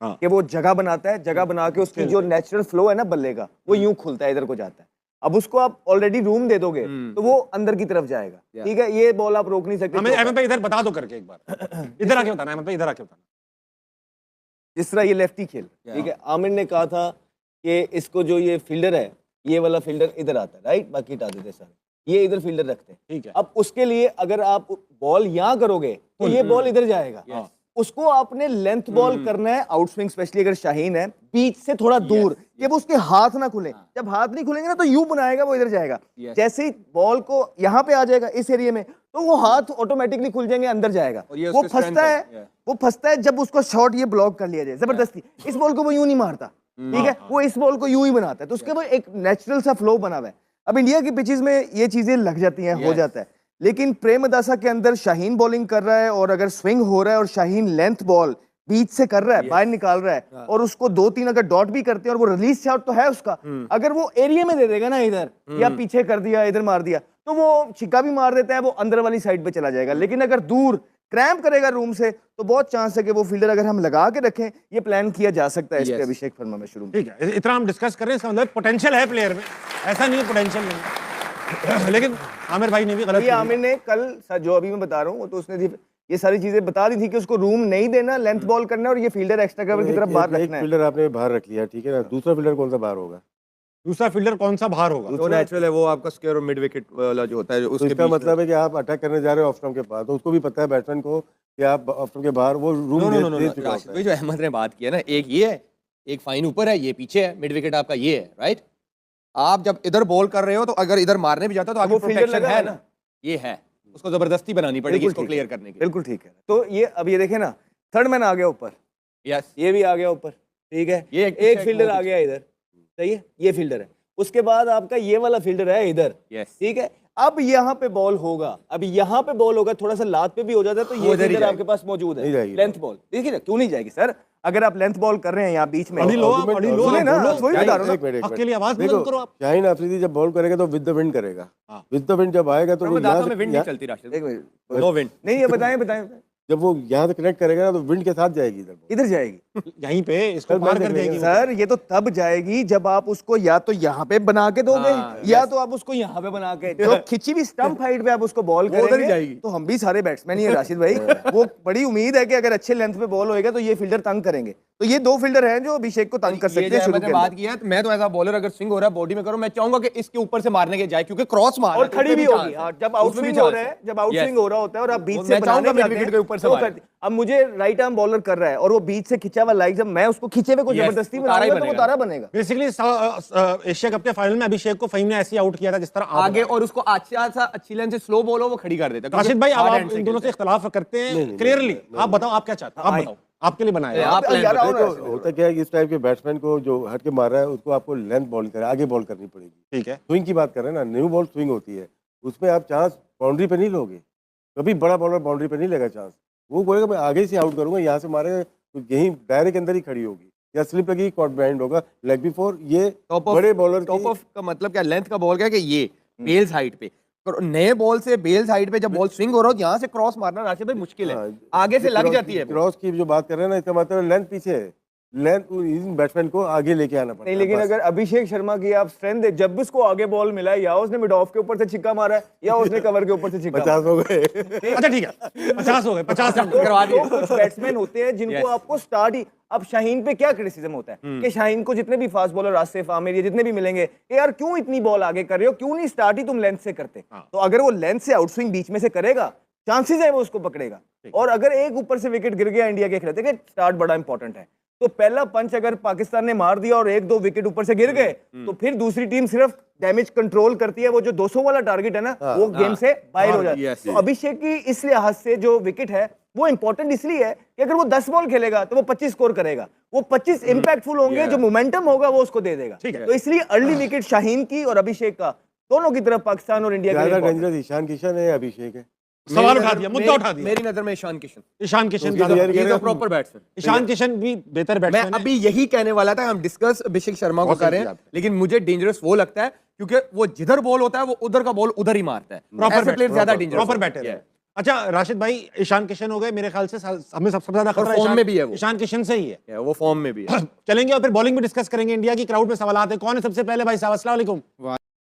हाँ। कि वो जगह बनाता है, जगह बना के उसकी जो नेचुरल फ्लो है ना बल्ले का वो यूं खुलता है, इधर को जाता है। अब उसको आप ऑलरेडी रूम दे दोगे तो वो अंदर की तरफ जाएगा। ठीक है, ये बॉल आप रोक नहीं सकते। हमें अहमद भाई इधर बता दो करके एक बार, इधर आके बताना अहमद भाई, इधर आके बताना। जिस तरह ये लेफ्टी खेल, ठीक है, आमिर ने कहा था कि इसको जो ये फील्डर है, ये वाला फील्डर इधर आता है, राइट, बाकी हटा देते सारे, ये इधर फील्डर रखते हैं। ठीक है। अब उसके लिए अगर आप बॉल यहाँ करोगे तो ये बॉल इधर जाएगा। उसको आपने लेंथ बॉल करना है, आउट स्विंग, स्पेशली अगर शाहीन है, बीच से थोड़ा दूर, कि वो उसके हाथ ना खुले। जब हाथ नहीं खुलेंगे ना तो यूं बनाएगा, वो इधर जाएगा। जैसे ही बॉल को यहाँ पे आ जाएगा इस एरिया में, तो वो हाथ ऑटोमेटिकली खुल जाएंगे, अंदर जाएगा। वो फंसता है जब उसको शॉट ये ब्लॉक कर लिया जाए जबरदस्ती। इस बॉल को वो यूं नहीं मारता, ठीक है, वो इस बॉल को यूं ही बनाता है, तो उसके वो एक नेचुरल सा फ्लो बना हुआ है। अब इंडिया की पिचेस में ये चीजें लग जाती हैं, हो जाता है, लेकिन प्रेमदासा के अंदर शाहीन बॉलिंग कर रहा है, और अगर स्विंग हो रहा है और शाहीन लेंथ बॉल बीच से कर रहा है, बाहर निकाल रहा है, और उसको 2-3 अगर डॉट भी करते हैं और वो रिलीज शॉट तो है उसका, अगर वो एरिया में दे देगा ना, इधर या पीछे कर दिया, इधर मार दिया, तो वो छिक्का भी मार देता है, वो अंदर वाली साइड पे चला जाएगा। लेकिन अगर दूर क्रैम्प करेगा रूम से, तो बहुत चांस है कि वो फील्डर अगर हम लगा के रखें, ये प्लान किया जा सकता है इस पे अभिषेक वर्मा में शुरू में। ठीक है, इतना हम डिस्कस कर रहे हैं, इसका मतलब पोटेंशियल है प्लेयर में, ऐसा नहीं है पोटेंशियल नहीं। लेकिन आमिर भाई ने भी गलत, आमिर ने कल जो अभी मैं बता रहा हूँ, तो उसने ये सारी चीजें बता दी थी कि उसको रूम नहीं देना, लेंथ बॉल करना है, और ये फील्डर एक्स्ट्रा कवर की तरफ बाहर रखना है। फील्डर आपने बाहर रख लिया, ठीक है ना, दूसरा फील्डर कौन सा बाहर होगा? दूसरा फील्डर कौन सा बाहर होगा? जो नेचुरल है वो आपका स्क्वायर और मिड विकेट वाला जो होता है, तो उसके इसका बीच मतलब है कि आप अटैक करने जा रहे हो ऑफ स्टंप के पास, तो उसको भी पता है बैट्समैन को कि आप ऑफ स्टंप के बाहर वो रूम दे चुका राशिद होता भाई है। जो अहमद ने बात की है ना, एक ये है, एक फाइन ऊपर है, ये पीछे है, मिड विकेट आपका ये है, राइट। आप जब इधर बॉल कर रहे हो तो अगर इधर मारने भी जाता हो तो आगे प्रोटेक्शन है ना, ये है, उसको जबरदस्ती बनानी पड़ेगी इसको क्लियर करने के लिए। बिल्कुल ठीक है। तो ये अब ये देखे ना, थर्ड मैन आ गया ऊपर, यस, ये भी आ गया ऊपर, ठीक है, ये एक फील्डर आ गया इधर, सही है, ये फील्डर है। उसके बाद आपका ये वाला फील्डर है इधर, ठीक है। अब यहाँ पे बॉल होगा, अब यहाँ पे बॉल होगा, थोड़ा सा लात पे भी हो जाता है, तो ये फील्डर आपके पास मौजूद है, लेंथ बॉल। देखिए ना, क्यों नहीं जाएगी सर, अगर आप लेंथ बॉल कर रहे हैं यहाँ बीच में, शाहीन अफरीदी जब बॉल करेगा तो विद द विंड करेगा, विद द विंड जब आएगा तो विंड नहीं चलती राशिद, नो विंड नहीं, ये बताएं जब वो यहाँ से कनेक्ट करेगा ना तो विंड के साथ जाएगी, इधर जाएगी, यहीं पे इसको पार कर देगी सर। ये तो तब जाएगी जब आप उसको या तो यहाँ पे बना के दोगे, या तो आप उसको यहाँ पे बना के, तो खिंची भी स्टंप हाइट पे आप उसको बॉल करेंगे, तो हम भी सारे बैट्समैन ही है राशिद भाई, वो बड़ी उम्मीद है कि अगर अच्छे लेंथ पे बॉल होएगा तो ये फील्डर तंग करेंगे। तो ये दो फील्डर हैं जो अभिषेक को तंग कर सकते हैं। मैंने बात किया, मैं तो ऐसा बॉलर अगर स्विंग हो रहा है बॉडी में करो, मैं चाहूंगा कि इसके ऊपर से मारने के जाए, क्योंकि क्रॉस मार और खड़ी भी होगी जब आउट स्विंग हो रहा है, जब आउट स्विंग हो रहा होता है और आप बीच से बनाने के ऊपर से। अब मुझे राइट आर्म बॉलर कर रहा है और वो बीच से खिंचा हुआ लाइक, जब मैं उसको खींचे हुए को जबरदस्ती बनाऊंगा तो वो तारा बनेगा। बेसिकली एशिया कप के फाइनल में अभिषेक को फहीम ने ऐसे आउट किया था जिस तरह आगे, और उसको अच्छी लेंथ से स्लो बॉल हो वो खड़ी कर देता। राशिद भाई, आप इन दोनों से इख्तिलाफ करते हैं क्लियरली, आप बताओ आप क्या चाहते हैं, आप बताओ, आपके लिए बनाया होता क्या है कि इस टाइप के बैट्समैन को जो हट के मार रहा है उसको आपको लेंथ बॉल करे, आगे बॉल करनी पड़ेगी, ठीक है। स्विंग की बात कर रहे हैं ना, न्यू बॉल स्विंग होती है, उसमें आप चांस बाउंड्री पे नहीं लोगे, कभी बड़ा बॉलर बाउंड्री पे नहीं लेगा चांस, वो बोलेगा मैं आगे से आउट करूंगा, यहाँ से मारेगा तो यहीं दायरे के अंदर ही खड़ी होगी, या स्लिप लगेगी, कॉट बिहाइंड होगा, लेग बिफोर। ये बड़े बॉलर टॉप ऑफ का मतलब क्या, लेंथ का बॉल क्या है कि ये बेल्स हाइट पे, नए बॉल से बेल्स हाइट पे जब बॉल स्विंग हो रहा हो, यहाँ से क्रॉस मारना राशिद भाई मुश्किल है, आगे से लग जाती है। क्रॉस की जो बात कर रहे हैं ना, इसका मतलब लेंथ पीछे है, लेंथ बैट्समैन को आगे लेके आना पड़ता है। लेकिन अगर अभिषेक शर्मा की आप स्ट्रेंथ देख, जब भी उसको आगे बॉल मिला है, या उसने मिड ऑफ के ऊपर से छिक्का मारा है या उसने कवर के ऊपर से छिक्का 50 हो गए। अच्छा ठीक है, 50 हो गए, 50 करवा दिए। कुछ बैट्समैन होते हैं जिनको आपको स्टार्ट ही, अब शाहीन पे क्या क्रिटिसिज्म होता है कि शाहीन को जितने भी फास्ट बॉलर आसिफ आमिर ये जितने भी मिलेंगे कि यार क्यों इतनी बॉल आगे कर रहे हो, क्यों नहीं स्टार्ट ही तुम लेंथ से करते। तो अगर वो लेंथ से आउट स्विंग बीच में से करेगा, चांसेस है वो उसको पकड़ेगा। और अगर एक ऊपर से विकेट गिर गया इंडिया के खिलाफ, कि स्टार्ट बड़ा इंपॉर्टेंट है, तो पहला पंच अगर पाकिस्तान ने मार दिया और 1-2 विकेट ऊपर से गिर गए, तो फिर दूसरी टीम सिर्फ डैमेज कंट्रोल करती है, वो जो 200 वाला टारगेट है ना, वो गेम से बाहर हो जाता है। तो अभिषेक की इस लिहाज से जो विकेट है वो इंपॉर्टेंट इसलिए है कि अगर वो 10 बॉल खेलेगा तो वो 25 स्कोर करेगा, वो 25 इंपैक्टफुल होंगे, जो मोमेंटम होगा वो उसको दे देगा। तो इसलिए अर्ली विकेट शाहीन की और अभिषेक का दोनों की तरफ पाकिस्तान और इंडिया का डेंजरस ईशान किशन है, अभिषेक है। सवाल उठा दिया, मुद्दा उठा दिया। मेरी नजर में ईशान किशन प्रॉपर बैट्समैन, ईशान किशन भी बेहतर बैट्समैन। मैं अभी यही कहने वाला था, हम डिस्कस अभिषेक शर्मा को कर रहे हैं, लेकिन मुझे डेंजरस वो लगता है क्योंकि वो जिधर बॉल होता है वो उधर का बॉल उधर ही मारता है, प्रॉपर प्लेयर ज्यादा डेंजरस, प्रॉपर बैटर है। अच्छा राशिद भाई, ईशान किशन हो गए मेरे ख्याल से हमें सबसे ज्यादा खतरा फॉर्म में भी है वो। ईशान किशन से ही है। वो फॉर्म में भी है। चलेंगे और फिर बॉलिंग भी डिस्कस करेंगे। इंडिया की क्राउड में सवाल आते हैं, कौन है सबसे पहले भाई साहब? अस्सलाम वालेकुम।